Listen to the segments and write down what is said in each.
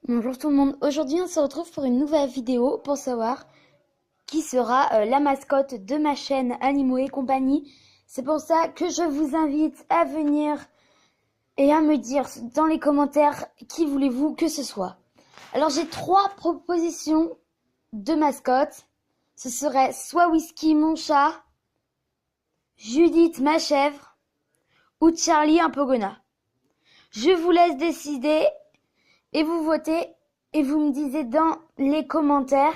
Bonjour tout le monde, aujourd'hui on se retrouve pour une nouvelle vidéo pour savoir qui sera la mascotte de ma chaîne Animaux et compagnie. C'est pour ça que je vous invite à venir et à me dire dans les commentaires qui voulez-vous que ce soit. Alors j'ai 3 propositions de mascottes. Ce serait soit Whisky mon chat, Judith ma chèvre ou Charlie un pogona. Je vous laisse décider et vous votez et vous me disiez dans les commentaires.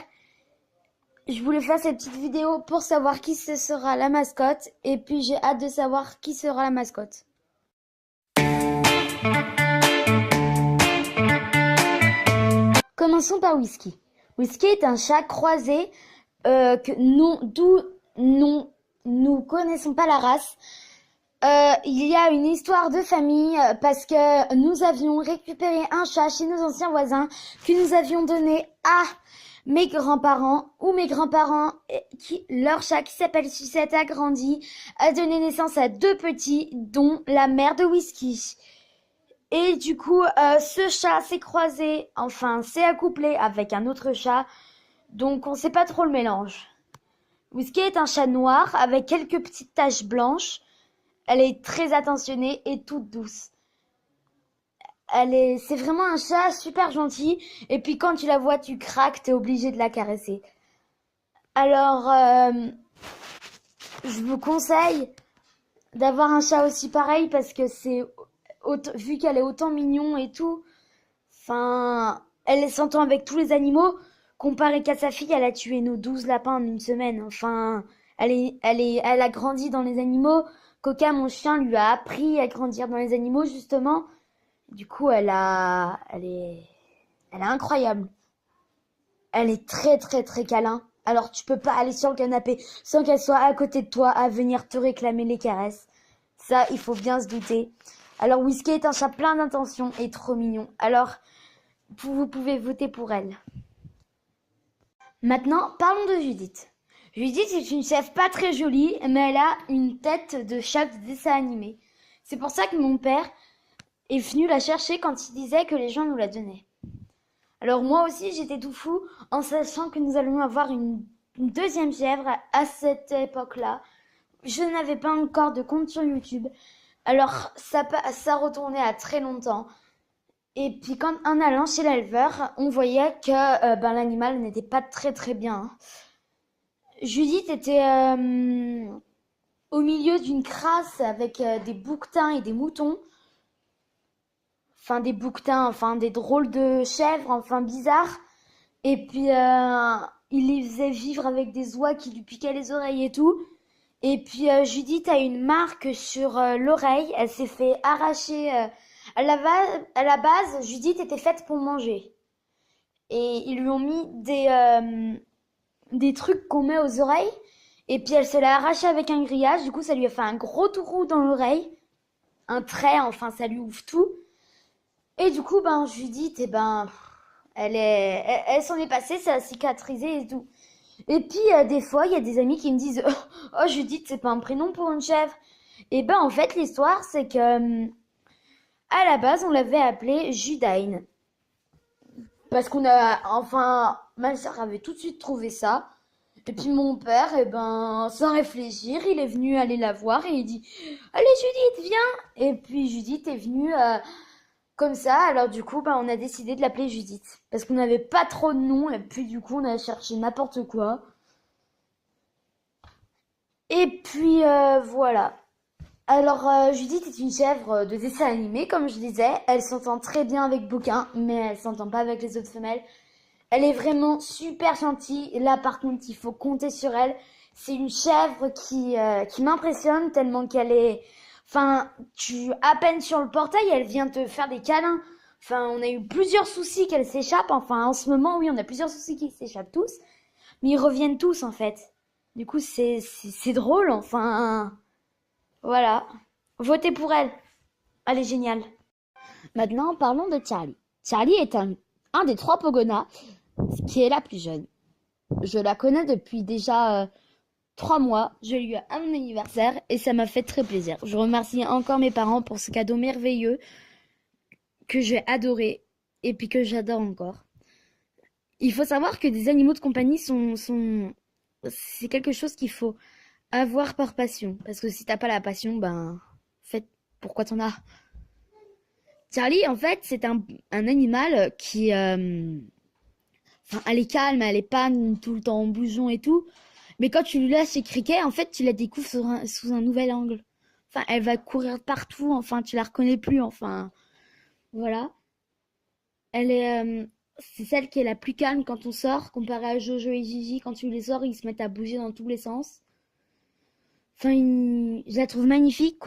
Je voulais faire cette petite vidéo pour savoir qui ce sera la mascotte et puis j'ai hâte de savoir qui sera la mascotte. Commençons par Whisky. Whisky est un chat croisé d'où nous connaissons pas la race. Il y a une histoire de famille parce que nous avions récupéré un chat chez nos anciens voisins que nous avions donné à mes grands-parents leur chat qui s'appelle Sucette a grandi, a donné naissance à 2 petits dont la mère de Whisky. Et du coup, ce chat s'est accouplé avec un autre chat, donc on sait pas trop le mélange. Whisky est un chat noir avec quelques petites taches blanches. Elle est très attentionnée et toute douce. C'est vraiment un chat super gentil. Et puis quand tu la vois, tu craques, t'es obligé de la caresser. Alors, je vous conseille d'avoir un chat aussi pareil parce que vu qu'elle est autant mignon et tout, enfin, elle s'entend avec tous les animaux. Comparé qu'à sa fille, elle a tué nos 12 lapins en une semaine. Enfin, elle a grandi dans les animaux. Coca, mon chien, lui a appris à grandir dans les animaux, justement. Du coup, elle est incroyable. Elle est très, très, très câlin. Alors, tu peux pas aller sur le canapé sans qu'elle soit à côté de toi à venir te réclamer les caresses. Ça, il faut bien se douter. Alors, Whisky est un chat plein d'intentions et trop mignon. Alors, vous pouvez voter pour elle. Maintenant, parlons de Judith. Judith est une chèvre pas très jolie, mais elle a une tête de chat de dessin animé. C'est pour ça que mon père est venu la chercher quand il disait que les gens nous la donnaient. Alors moi aussi, j'étais tout fou en sachant que nous allions avoir une deuxième chèvre à cette époque-là. Je n'avais pas encore de compte sur YouTube. Alors ça retournait à très longtemps. Et puis en allant chez l'éleveur, on voyait que l'animal n'était pas très très bien. Judith était au milieu d'une crasse avec des bouquetins et des moutons. Enfin des bouquetins, enfin des drôles de chèvres, enfin bizarres. Et puis il les faisait vivre avec des oies qui lui piquaient les oreilles et tout. Et puis Judith a une marque sur l'oreille. Elle s'est fait arracher. À la base, Judith était faite pour manger. Et ils lui ont mis des trucs qu'on met aux oreilles. Et puis elle se l'a arraché avec un grillage. Du coup, ça lui a fait un gros trou dans l'oreille. Un trait, enfin, ça lui ouvre tout. Et du coup, Judith, elle s'en est passée, ça a cicatrisé et tout. Et puis, des fois, il y a des amis qui me disent oh, Judith, c'est pas un prénom pour une chèvre. Et en fait, l'histoire, c'est que à la base, on l'avait appelée Judine. Parce ma soeur avait tout de suite trouvé ça. Et puis mon père, sans réfléchir, il est venu aller la voir et il dit allez Judith, viens. Et puis Judith est venue comme ça. Alors du coup, on a décidé de l'appeler Judith. Parce qu'on n'avait pas trop de noms. Et puis du coup, on a cherché n'importe quoi. Et puis voilà. Alors Judith est une chèvre de dessin animé, comme je disais. Elle s'entend très bien avec Bouquin, mais elle s'entend pas avec les autres femelles. Elle est vraiment super gentille. Là, par contre, il faut compter sur elle. C'est une chèvre qui m'impressionne tellement qu'elle est... Enfin, à peine sur le portail, elle vient te faire des câlins. Enfin, on a eu plusieurs soucis qu'elle s'échappe. Enfin, en ce moment, oui, on a plusieurs soucis qui s'échappent tous. Mais ils reviennent tous, en fait. Du coup, c'est drôle. Enfin, voilà. Votez pour elle. Elle est géniale. Maintenant, parlons de Charlie. Charlie est un des 3 Pogonas qui est la plus jeune. Je la connais depuis déjà 3 mois. Je l'ai eu à mon anniversaire et ça m'a fait très plaisir. Je remercie encore mes parents pour ce cadeau merveilleux que j'ai adoré. et puis que j'adore encore. Il faut savoir que des animaux de compagnie c'est quelque chose qu'il faut avoir par passion. Parce que si t'as pas la passion, ben, en fait, pourquoi t'en as? Charlie, en fait, c'est un animal qui, enfin, elle est calme, elle est pas tout le temps en bougeon et tout. Mais quand tu lui laisses les criquets, en fait, tu la découvres sous un nouvel angle. Enfin, elle va courir partout, enfin, tu la reconnais plus, enfin, voilà. Elle est, c'est celle qui est la plus calme quand on sort, comparée à Jojo et Gigi. Quand tu les sors, ils se mettent à bouger dans tous les sens. Enfin, je la trouve magnifique.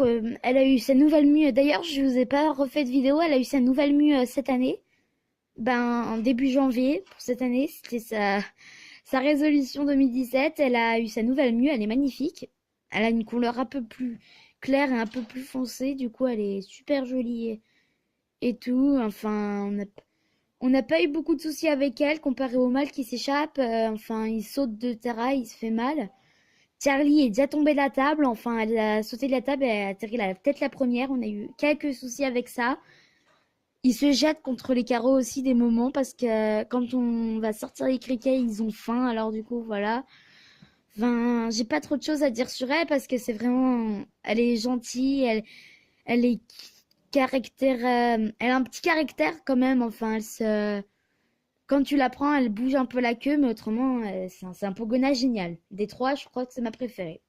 Elle a eu sa nouvelle mue. D'ailleurs, je vous ai pas refait de vidéo. Elle a eu sa nouvelle mue cette année. Ben, en début janvier, pour cette année, c'était sa résolution 2017. Elle a eu sa nouvelle mue. Elle est magnifique. Elle a une couleur un peu plus claire et un peu plus foncée. Du coup, elle est super jolie et tout. Enfin, on n'a pas eu beaucoup de soucis avec elle comparé au mâle qui s'échappe. Enfin, il saute de terrain, il se fait mal. Charlie est déjà tombée de la table. Enfin, elle a sauté de la table et elle a atterri la tête la première. On a eu quelques soucis avec ça. Il se jette contre les carreaux aussi des moments parce que quand on va sortir les criquets, ils ont faim. Alors du coup, voilà. Enfin, j'ai pas trop de choses à dire sur elle parce que c'est vraiment, elle est gentille, elle est caractère, elle a un petit caractère quand même. Enfin, quand tu la prends, elle bouge un peu la queue, mais autrement, c'est un Pogona génial. Des trois, je crois que c'est ma préférée.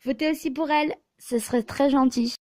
Votez aussi pour elle, ce serait très gentil.